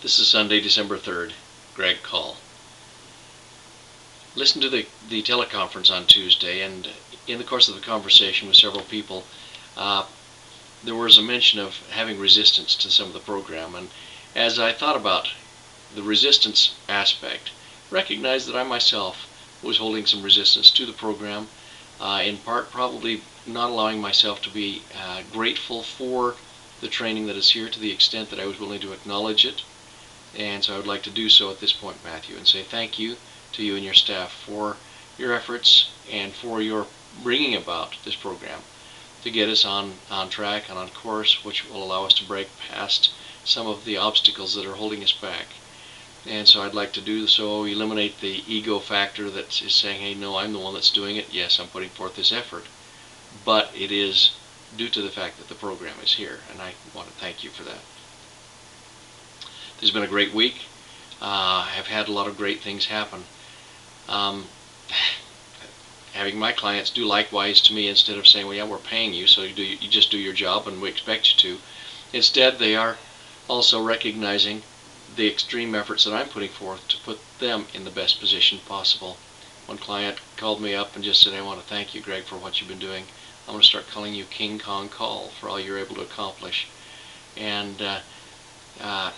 This is Sunday, December 3rd. Greg Call. Listened to the teleconference on Tuesday, and in the course of the conversation with several people, there was a mention of having resistance to some of the program. And as I thought about the resistance aspect, recognized that I myself was holding some resistance to the program, in part probably not allowing myself to be grateful for the training that is here to the extent that I was willing to acknowledge it. And so I would like to do so at this point, Matthew, and say thank you to you and your staff for your efforts and for your bringing about this program to get us on track and on course, which will allow us to break past some of the obstacles that are holding us back. And so I'd like to do so, eliminate the ego factor that is saying, hey, no, I'm the one that's doing it. Yes, I'm putting forth this effort, but it is due to the fact that the program is here, and I want to thank you for that. This has been a great week. I've had a lot of great things happen. Having my clients do likewise to me, instead of saying, well, yeah, we're paying you, so you just do your job and we expect you to. Instead, they are also recognizing the extreme efforts that I'm putting forth to put them in the best position possible. One client called me up and just said, I want to thank you, Greg, for what you've been doing. I'm going to start calling you King Kong Call for all you're able to accomplish. And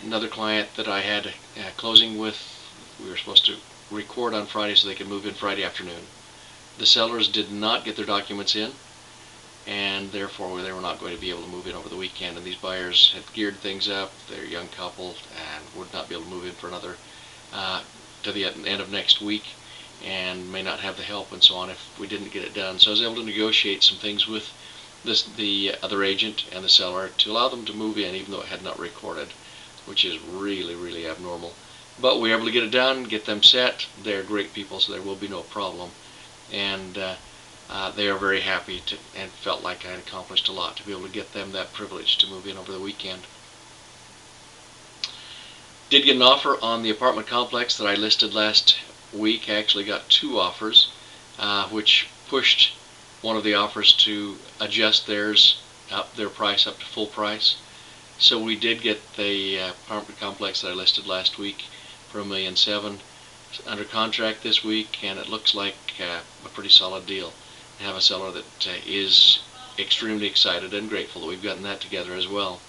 another client that I had closing with, we were supposed to record on Friday so they could move in Friday afternoon. The sellers did not get their documents in, and therefore they were not going to be able to move in over the weekend. And these buyers had geared things up. They're a young couple and would not be able to move in for another to the end of next week, and may not have the help and so on if we didn't get it done. So I was able to negotiate some things with the other agent and the seller to allow them to move in, even though it had not recorded, which is really, really abnormal. But we were able to get it done, get them set. They're great people, so there will be no problem. And they are very happy and felt like I had accomplished a lot to be able to get them that privilege to move in over the weekend. Did get an offer on the apartment complex that I listed last week. I actually got two offers, which pushed one of the offers to adjust their price up to full price. So we did get the apartment complex that I listed last week for $1.7 million under contract this week, and it looks like a pretty solid deal. I have a seller that is extremely excited and grateful that we've gotten that together as well.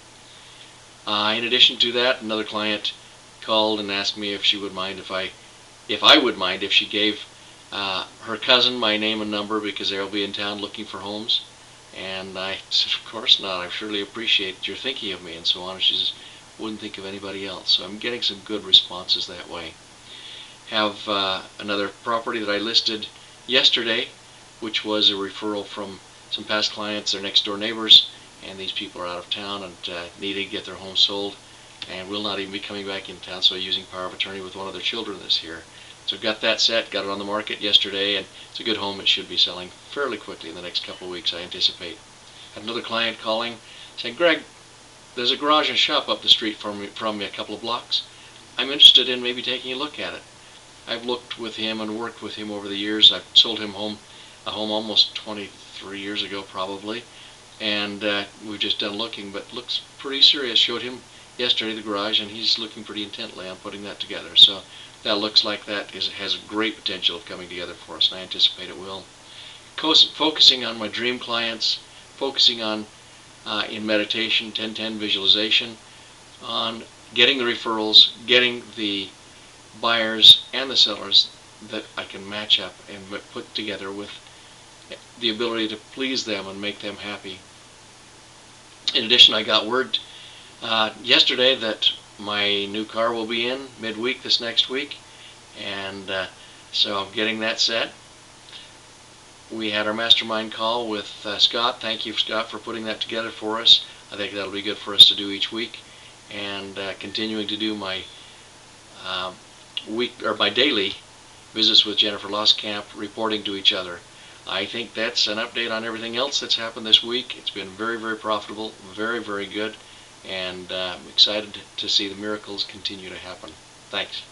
In addition to that, another client called and asked me if she would mind if I would mind if she gave her cousin my name and number, because they'll be in town looking for homes. And I said, of course not. I surely appreciate you're thinking of me and so on. And she says, wouldn't think of anybody else. So I'm getting some good responses that way. Have another property that I listed yesterday, which was a referral from some past clients, their next door neighbors, and these people are out of town and needed to get their home sold and will not even be coming back in town, so using power of attorney with one of their children this year. So got that set, got it on the market yesterday, and it's a good home. It should be selling fairly quickly in the next couple of weeks, I anticipate. Had another client calling saying, Greg, there's a garage and shop up the street from me a couple of blocks. I'm interested in maybe taking a look at it. I've looked with him and worked with him over the years. I've sold him a home almost 23 years ago probably, and we've just done looking, but looks pretty serious. Showed him yesterday the garage, and he's looking pretty intently on putting that together. So that looks like that has a great potential of coming together for us, and I anticipate it will. Focusing on my dream clients, focusing on in meditation, 10-10 visualization, on getting the referrals, getting the buyers and the sellers that I can match up and put together with the ability to please them and make them happy. In addition, I got word yesterday that my new car will be in midweek this next week, and so I'm getting that set. We had our mastermind call with Scott. Thank you, Scott, for putting that together for us. I think that'll be good for us to do each week, and continuing to do my my daily visits with Jennifer Loskamp, reporting to each other. I think that's an update on everything else that's happened this week. It's been very, very profitable, very, very good, and I'm excited to see the miracles continue to happen. Thanks.